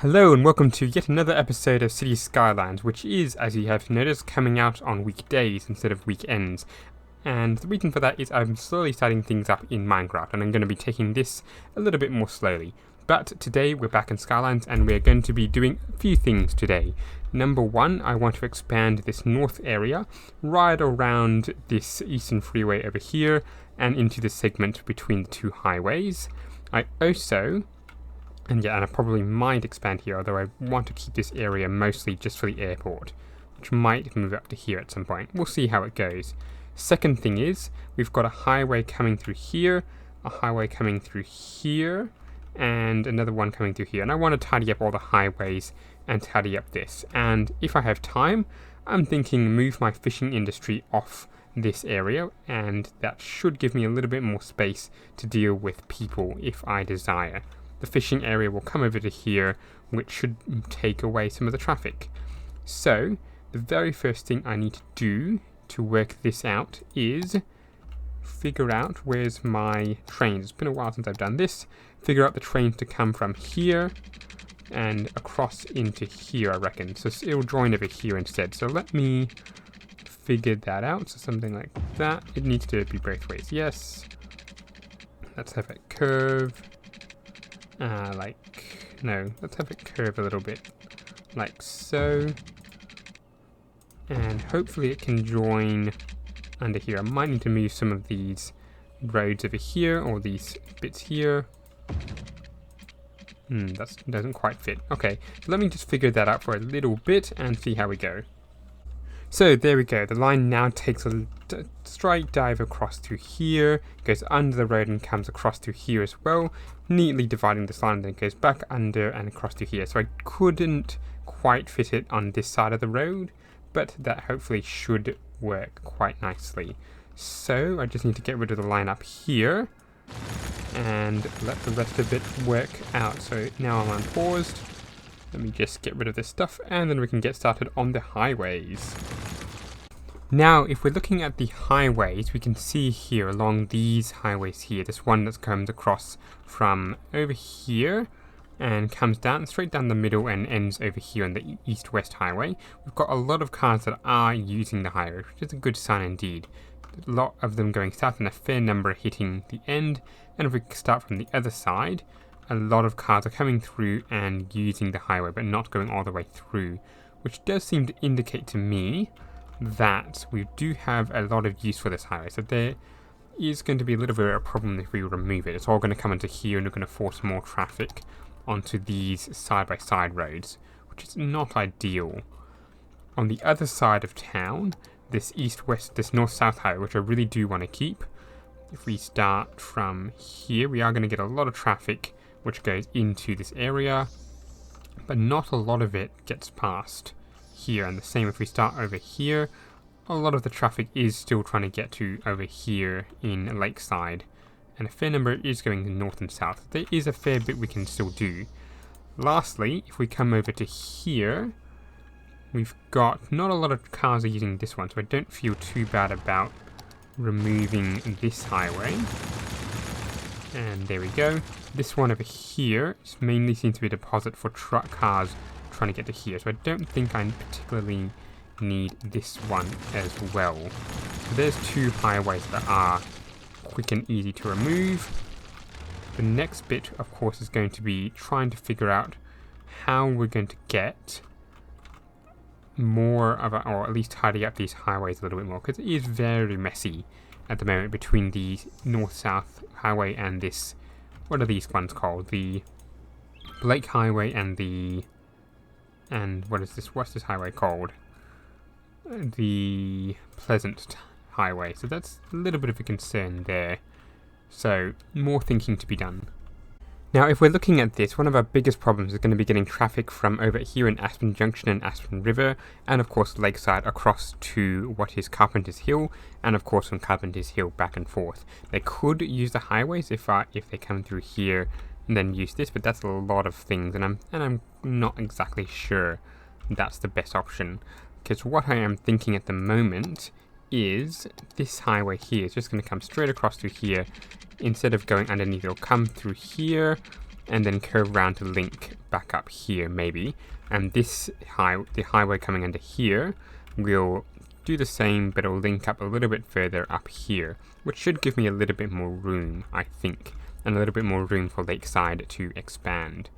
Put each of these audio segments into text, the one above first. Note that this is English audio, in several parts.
Hello and welcome to yet another episode of City Skylines, which is, as you have noticed, coming out on weekdays instead of weekends. And the reason for that is I'm slowly starting things up in Minecraft, and I'm going to be taking this a little bit more slowly. But today we're back in Skylines, and we're going to be doing a few things today. Number one, I want to expand this north area right around this eastern freeway over here and into the segment between the two highways. I also... And I probably might expand here, although I want to keep this area mostly just for the airport, which might move up to here at some point. We'll see how it goes. Second thing is, we've got a highway coming through here, a highway coming through here, and another one coming through here. And I want to tidy up all the highways and tidy up this. And if I have time, I'm thinking move my fishing industry off this area, and that should give me a little bit more space to deal with people if I desire. The fishing area will come over to here, which should take away some of the traffic. So, the very first thing I need to do to work this out is figure out where's my trains. It's been a while since I've done this. Figure out the trains to come from here and across into here, I reckon. So it'll join over here instead. So let me figure that out. So something like that. It needs to be both ways. Yes. Let's have it curve. Let's have it curve a little bit, like so, and hopefully it can join under here. I might need to move some of these roads over here, or these bits here. That doesn't quite fit. Okay, let me just figure that out for a little bit and see how we go. So there we go, the line now takes a straight dive across through here, goes under the road and comes across through here as well, neatly dividing this line, then it goes back under and across through here. So I couldn't quite fit it on this side of the road, but that hopefully should work quite nicely. So I just need to get rid of the line up here and let the rest of it work out. So now I'm unpaused. Let me just get rid of this stuff, and then we can get started on the highways. Now, if we're looking at the highways, we can see here along these highways here, this one that comes across from over here and comes down straight down the middle and ends over here on the east-west highway. We've got a lot of cars that are using the highway, which is a good sign indeed. A lot of them going south and a fair number hitting the end. And if we start from the other side, a lot of cars are coming through and using the highway, but not going all the way through, which does seem to indicate to me that we do have a lot of use for this highway. So there is going to be a little bit of a problem if we remove it. It's all going to come into here, and we're going to force more traffic onto these side-by-side roads, which is not ideal. On the other side of town, this east-west, this north-south highway, which I really do want to keep, if we start from here, we are going to get a lot of traffic which goes into this area, but not a lot of it gets past here. And the same if we start over here, a lot of the traffic is still trying to get to over here in Lakeside, and a fair number is going north and south. There is a fair bit we can still do. Lastly, if we come over to here, we've got not a lot of cars are using this one, so I don't feel too bad about removing this highway. And there we go. This one over here mainly seems to be a deposit for truck cars trying to get to here, so I don't think I particularly need this one as well. So there's two highways that are quick and easy to remove. The next bit, of course, is going to be trying to figure out how we're going to get more of or at least tidy up these highways a little bit more, because it is very messy at the moment between the north-south highway and this, what are these ones called? The Blake Highway and what's this highway called? The Pleasant Highway. So that's a little bit of a concern there. So more thinking to be done. Now, if we're looking at this, one of our biggest problems is going to be getting traffic from over here in Aspen Junction and Aspen River, and of course Lakeside across to what is Carpenter's Hill, and of course from Carpenter's Hill back and forth. They could use the highways if they come through here and then use this, but that's a lot of things, and I'm not exactly sure that's the best option, because what I am thinking at the moment is this highway here is just going to come straight across through here. Instead of going underneath, it'll come through here and then curve around to link back up here maybe. And the highway coming under here will do the same, but it'll link up a little bit further up here, which should give me a little bit more room, I think, and a little bit more room for Lakeside to expand.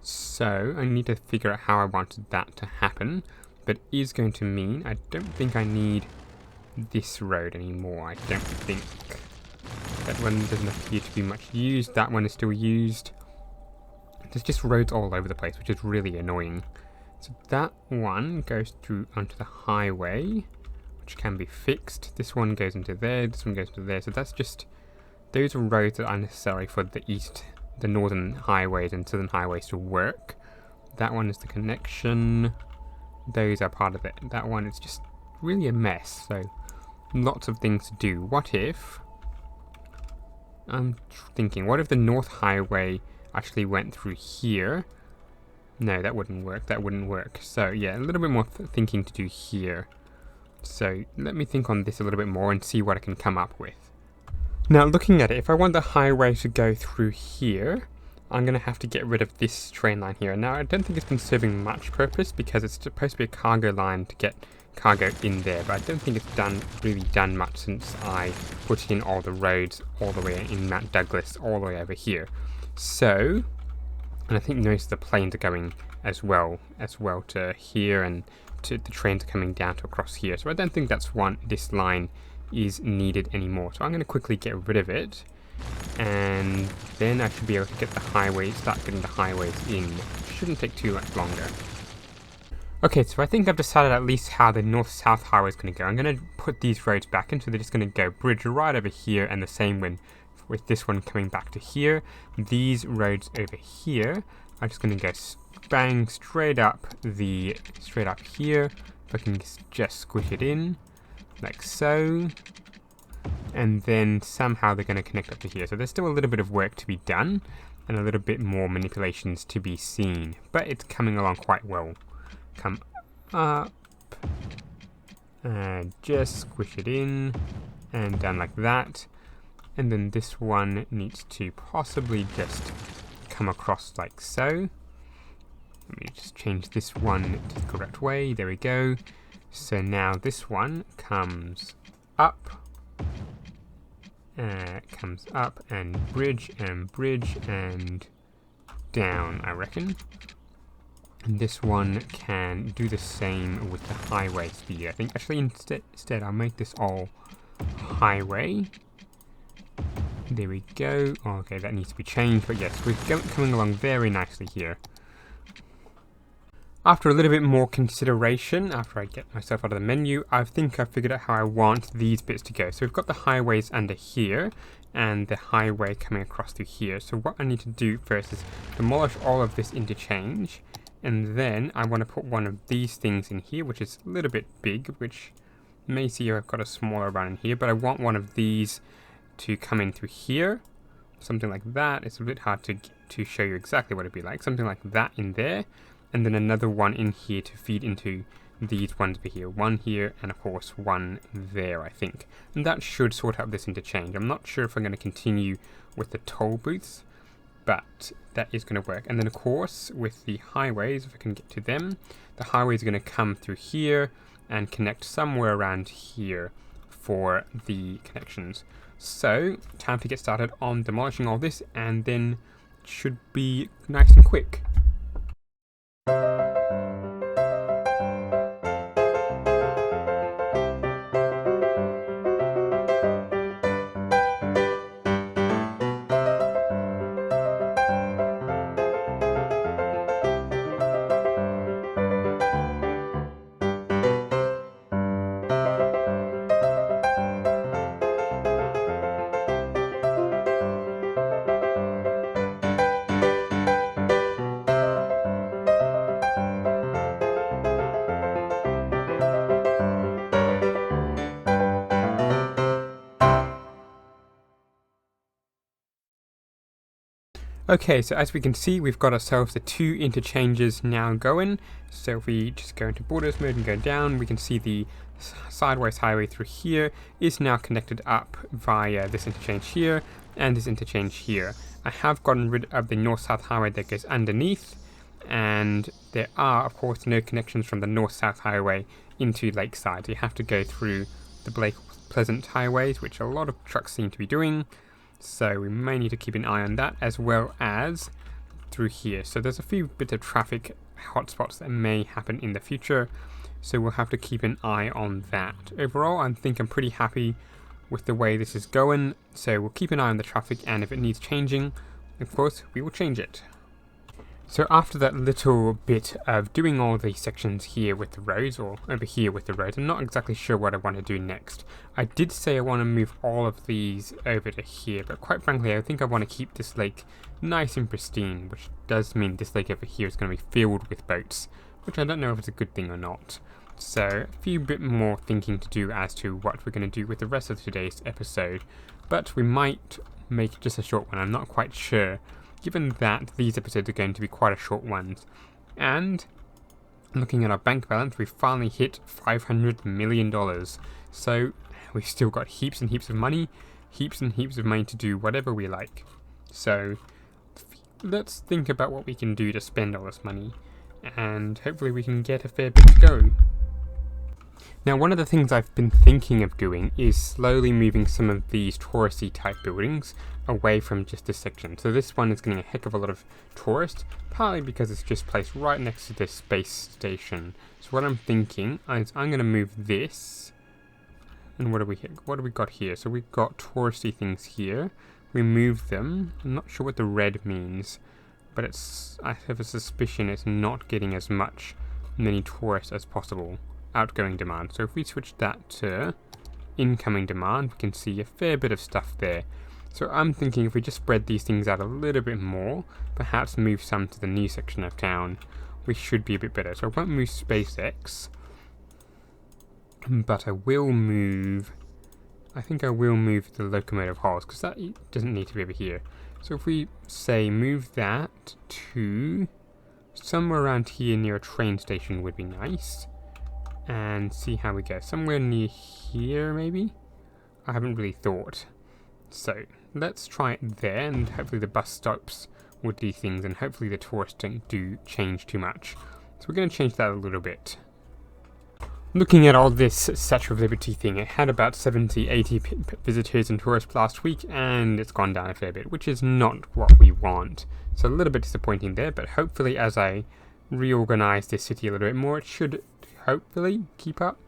So I need to figure out how I want that to happen, but is going to mean I don't think I need this road anymore. I don't think. That one doesn't appear to be much used. That one is still used. There's just roads all over the place, which is really annoying. So that one goes through onto the highway, which can be fixed. This one goes into there, this one goes into there. So that's just, those are roads that are necessary for the northern highways and southern highways to work. That one is the connection. Those are part of it. That one is just really a mess. So lots of things to do. What if, I'm thinking, what if the North Highway actually went through here? No, that wouldn't work. That wouldn't work. So yeah, a little bit more thinking to do here. So let me think on this a little bit more and see what I can come up with. Now looking at it, if I want the highway to go through here, I'm going to have to get rid of this train line here. Now I don't think it's been serving much purpose because it's supposed to be a cargo line to get cargo in there, but I don't think it's really done much since I put in all the roads all the way in Mount Douglas all the way over here. So, and I think most of the planes are going as well to here, and the trains are coming down to across here. So I don't think this line is needed anymore. So I'm going to quickly get rid of it, and then I should be able to get start getting the highways in. Shouldn't take too much longer. Okay, so I think I've decided at least how the north-south highway is going to go. I'm going to put these roads back in, so they're just going to go bridge right over here, and the same with this one coming back to here. These roads over here are just going to go bang straight up here. If I can just squish it in, like so. And then somehow they're going to connect up to here. So there's still a little bit of work to be done, and a little bit more manipulations to be seen. But it's coming along quite well. Come up, and just squish it in, and down like that. And then this one needs to possibly just come across like so. Let me just change this one to the correct way. There we go. So now this one comes up and bridge and down, I reckon. And this one can do the same with the highway speed. I think actually instead I'll make this all highway. There we go. Okay, that needs to be changed, but yes, we're coming along very nicely here. After a little bit more consideration, after I get myself out of the menu, I think I've figured out how I want these bits to go. So we've got the highways under here, and the highway coming across through here. So what I need to do first is demolish all of this interchange, and then I want to put one of these things in here, which is a little bit big, which you may see I've got a smaller one in here, but I want one of these to come in through here. Something like that. It's a bit hard to show you exactly what it'd be like. Something like that in there. And then another one in here to feed into these ones over here. One here, and of course one there, I think. And that should sort out this interchange. I'm not sure if I'm going to continue with the toll booths, but that is going to work. And then of course with the highways, if I can get to them, the highways are going to come through here and connect somewhere around here for the connections. So time to get started on demolishing all this, and then it should be nice and quick. Okay, so as we can see, we've got ourselves the 2 interchanges now going. So if we just go into borders mode and go down, we can see the sideways highway through here is now connected up via this interchange here and this interchange here. I have gotten rid of the north-south highway that goes underneath, and there are, of course, no connections from the north-south highway into Lakeside. So you have to go through the Blake Pleasant highways, which a lot of trucks seem to be doing. So we may need to keep an eye on that, as well as through here. So there's a few bits of traffic hotspots that may happen in the future, so we'll have to keep an eye on that. Overall, I think I'm pretty happy with the way this is going, so we'll keep an eye on the traffic, and if it needs changing, of course, we will change it. So after that little bit of doing all these sections here with the roads, or over here with the roads, I'm not exactly sure what I want to do next. I did say I want to move all of these over to here, but quite frankly, I think I want to keep this lake nice and pristine, which does mean this lake over here is going to be filled with boats, which I don't know if it's a good thing or not. So a few bit more thinking to do as to what we're going to do with the rest of today's episode, but we might make just a short one, I'm not quite sure, given that these episodes are going to be quite a short ones. And looking at our bank balance, we finally hit $500 million. So we've still got heaps and heaps of money to do whatever we like. So let's think about what we can do to spend all this money, and hopefully we can get a fair bit to go. Now, one of the things I've been thinking of doing is slowly moving some of these touristy type buildings away from just this section. So this one is getting a heck of a lot of tourists, partly because it's just placed right next to this space station. So what I'm thinking is I'm going to move this, and what do we got here? So we've got touristy things here. We move them. I'm not sure what the red means, but I have a suspicion it's not getting as many tourists as possible. Outgoing demand. So if we switch that to incoming demand, we can see a fair bit of stuff there. So I'm thinking if we just spread these things out a little bit more, perhaps move some to the new section of town, we should be a bit better. So I won't move SpaceX, but I think I will move the locomotive hulls, because that doesn't need to be over here. So if we say move that to somewhere around here near a train station would be nice. And see how we go. Somewhere near here, maybe? I haven't really thought. So, let's try it there, and hopefully the bus stops will do things, and hopefully the tourists don't do change too much. So we're going to change that a little bit. Looking at all this Statue of Liberty thing, it had about 70-80 visitors and tourists last week, and it's gone down a fair bit, which is not what we want. So a little bit disappointing there, but hopefully as I reorganize this city a little bit more, it should hopefully keep up.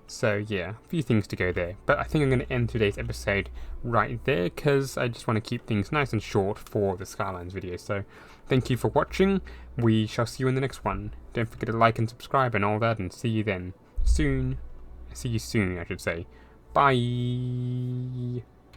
So yeah, a few things to go there, but I think I'm going to end today's episode right there, because I just want to keep things nice and short for the Skylines video. So thank you for watching. We shall see you in the next one. Don't forget to like and subscribe and all that, and see you then soon. See you soon, I should say. Bye.